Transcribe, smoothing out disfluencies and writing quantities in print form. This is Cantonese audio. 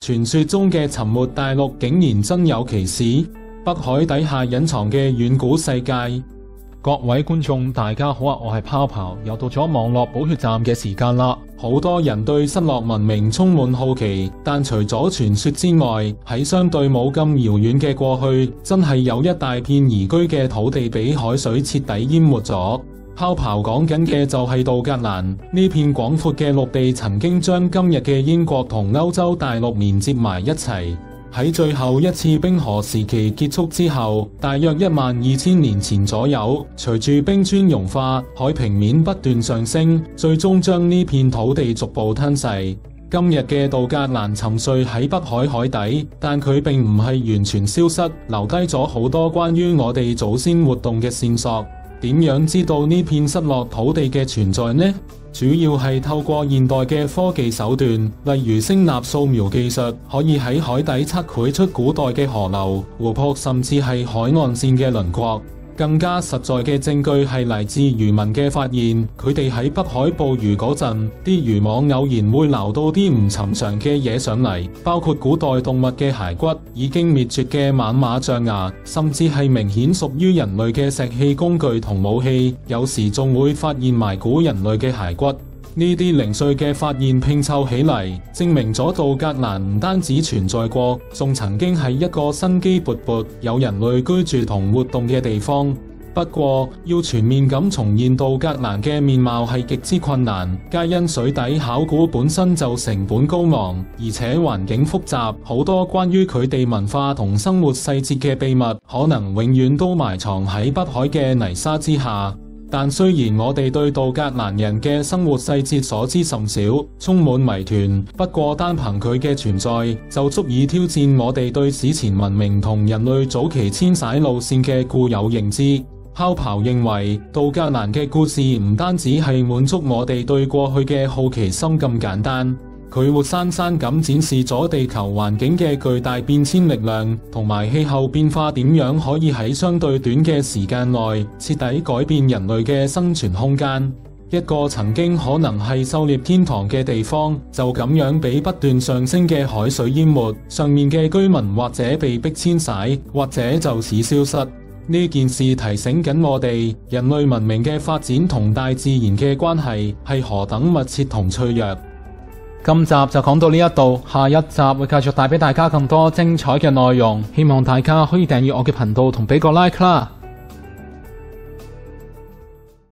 傳說中嘅沉沒大陸竟然真有其事，北海底下隱藏嘅遠古世界。各位觀眾大家好啊，我係泡泡，又到咗網絡補血站嘅時間啦。好多人對失落文明充滿好奇，但除咗傳說之外，喺相對冇咁遙遠嘅過去，真係有一大片宜居嘅土地俾海水徹底淹沒咗。泡泡講緊嘅就係杜格蘭呢片廣闊嘅陸地，曾經將今日嘅英國同歐洲大陸連接埋一齊。喺最後一次冰河時期結束之後，大約12000年前左右，隨住冰川融化，海平面不斷上升，最終將呢片土地逐步吞噬。今日嘅杜格蘭沉睡喺北海海底，但佢並唔係完全消失，留低咗好多關於我哋祖先活動嘅線索。點樣知道呢片失落土地嘅存在呢？主要係透過現代嘅科技手段，例如聲納掃描技術，可以喺海底測繪出古代嘅河流、湖泊，甚至係海岸線嘅輪廓。更加實在嘅證據係嚟自漁民嘅發現，佢哋喺北海捕魚嗰陣，啲漁網偶然會撈到啲唔尋常嘅嘢上嚟，包括古代動物嘅骸骨、已經滅絕嘅猛獁象牙，甚至係明顯屬於人類嘅石器工具同武器，有時仲會發現埋古人類嘅骸骨。呢啲零碎嘅發現拼湊起嚟，證明咗杜格蘭唔單止存在過，仲曾經係一個生機勃勃、有人類居住同活動嘅地方。不過，要全面咁重現杜格蘭嘅面貌係極之困難，皆因水底考古本身就成本高昂，而且環境複雜，好多關於佢哋文化同生活細節嘅秘密，可能永遠都埋藏喺北海嘅泥沙之下。但雖然我哋對杜格蘭人嘅生活細節所知甚少，充滿謎團，不過單憑佢嘅存在，就足以挑戰我哋對史前文明同人類早期遷徙路線嘅固有認知。泡泡認為，杜格蘭嘅故事唔單止係滿足我哋對過去嘅好奇心咁簡單。佢活生生咁展示咗地球環境嘅巨大變遷力量，同埋氣候變化點樣可以喺相對短嘅時間內徹底改變人類嘅生存空間。一個曾經可能係狩獵天堂嘅地方，就咁樣被不斷上升嘅海水淹沒，上面嘅居民或者被迫遷徙，或者就此消失。呢件事提醒緊我哋，人類文明嘅發展同大自然嘅關係係何等密切同脆弱。今集就講到呢一度，下一集會繼續帶俾大家更多精彩嘅內容，希望大家可以訂閱我嘅頻道同俾個 like 啦。